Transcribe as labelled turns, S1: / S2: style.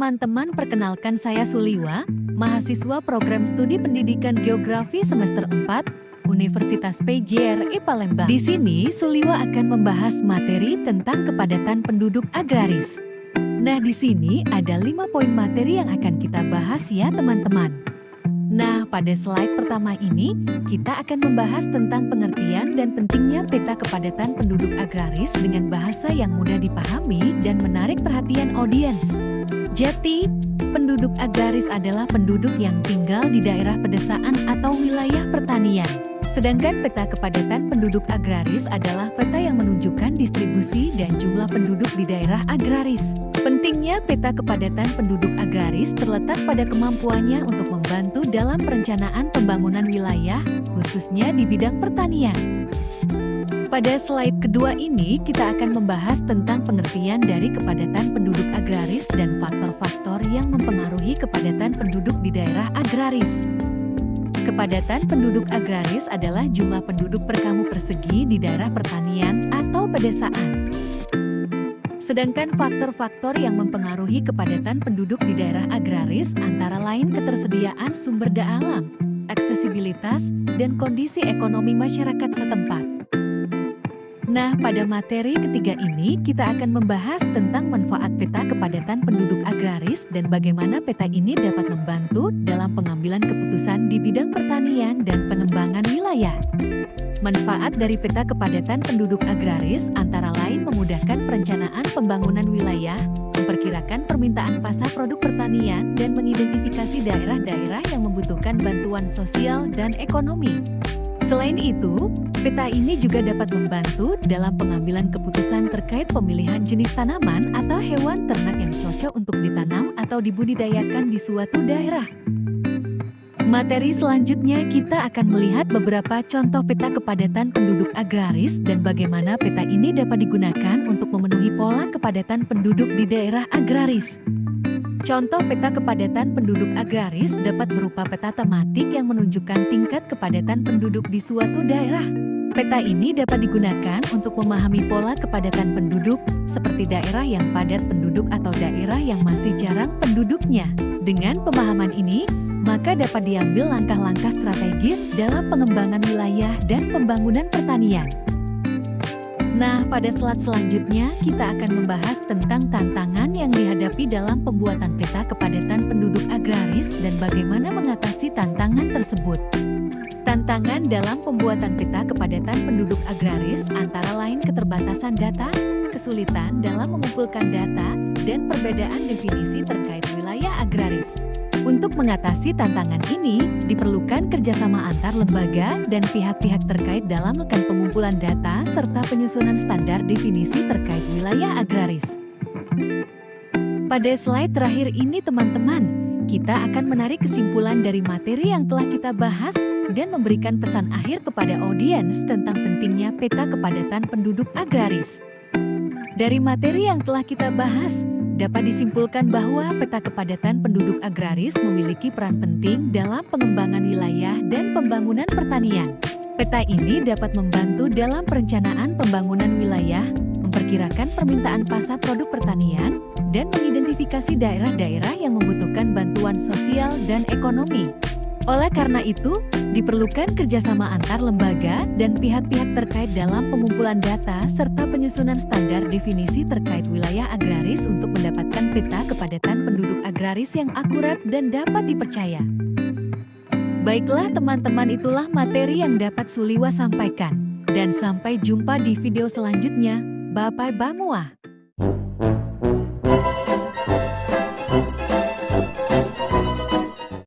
S1: teman-teman, perkenalkan saya Suliwa, mahasiswa program studi pendidikan geografi semester 4, Universitas PGRI Palembang. Di sini Suliwa akan membahas materi tentang kepadatan penduduk agraris. Nah, di sini ada 5 poin materi yang akan kita bahas ya teman-teman. Nah, pada slide pertama ini, kita akan membahas tentang pengertian dan pentingnya peta kepadatan penduduk agraris dengan bahasa yang mudah dipahami dan menarik perhatian audiens. Jadi, penduduk agraris adalah penduduk yang tinggal di daerah pedesaan atau wilayah pertanian. Sedangkan peta kepadatan penduduk agraris adalah peta yang menunjukkan distribusi dan jumlah penduduk di daerah agraris. Pentingnya peta kepadatan penduduk agraris terletak pada kemampuannya untuk membantu dalam perencanaan pembangunan wilayah, khususnya di bidang pertanian. Pada slide kedua ini, kita akan membahas tentang pengertian dari kepadatan penduduk agraris dan faktor-faktor yang mempengaruhi kepadatan penduduk di daerah agraris. Kepadatan penduduk agraris adalah jumlah penduduk per kamu persegi di daerah pertanian atau pedesaan. Sedangkan faktor-faktor yang mempengaruhi kepadatan penduduk di daerah agraris antara lain ketersediaan sumber daya alam, aksesibilitas, dan kondisi ekonomi masyarakat setempat. Nah, pada materi ketiga ini kita akan membahas tentang manfaat peta kepadatan penduduk agraris dan bagaimana peta ini dapat membantu dalam pengambilan keputusan di bidang pertanian dan pengembangan wilayah. Manfaat dari peta kepadatan penduduk agraris antara lain memudahkan perencanaan pembangunan wilayah, memperkirakan permintaan pasar produk pertanian, dan mengidentifikasi daerah-daerah yang membutuhkan bantuan sosial dan ekonomi. Selain itu, peta ini juga dapat membantu dalam pengambilan keputusan terkait pemilihan jenis tanaman atau hewan ternak yang cocok untuk ditanam atau dibudidayakan di suatu daerah. Materi selanjutnya kita akan melihat beberapa contoh peta kepadatan penduduk agraris dan bagaimana peta ini dapat digunakan untuk memenuhi pola kepadatan penduduk di daerah agraris. Contoh peta kepadatan penduduk agraris dapat berupa peta tematik yang menunjukkan tingkat kepadatan penduduk di suatu daerah. Peta ini dapat digunakan untuk memahami pola kepadatan penduduk, seperti daerah yang padat penduduk atau daerah yang masih jarang penduduknya. Dengan pemahaman ini, maka dapat diambil langkah-langkah strategis dalam pengembangan wilayah dan pembangunan pertanian. Nah, pada slide selanjutnya kita akan membahas tentang tantangan yang dihadapi dalam pembuatan peta kepadatan penduduk agraris dan bagaimana mengatasi tantangan tersebut. Tantangan dalam pembuatan peta kepadatan penduduk agraris antara lain keterbatasan data, kesulitan dalam mengumpulkan data, dan perbedaan definisi terkait wilayah agraris. Untuk mengatasi tantangan ini, diperlukan kerjasama antar lembaga dan pihak-pihak terkait dalam melakukan pengumpulan data serta penyusunan standar definisi terkait wilayah agraris. Pada slide terakhir ini teman-teman, kita akan menarik kesimpulan dari materi yang telah kita bahas dan memberikan pesan akhir kepada audiens tentang pentingnya peta kepadatan penduduk agraris. Dari materi yang telah kita bahas, dapat disimpulkan bahwa peta kepadatan penduduk agraris memiliki peran penting dalam pengembangan wilayah dan pembangunan pertanian. Peta ini dapat membantu dalam perencanaan pembangunan wilayah, memperkirakan permintaan pasar produk pertanian, dan mengidentifikasi daerah-daerah yang membutuhkan bantuan sosial dan ekonomi. Oleh karena itu, diperlukan kerjasama antar lembaga dan pihak-pihak terkait dalam pengumpulan data serta penyusunan standar definisi terkait wilayah agraris untuk mendapatkan peta kepadatan penduduk agraris yang akurat dan dapat dipercaya. Baiklah teman-teman, itulah materi yang dapat Suliwa sampaikan. Dan sampai jumpa di video selanjutnya. Bye-bye.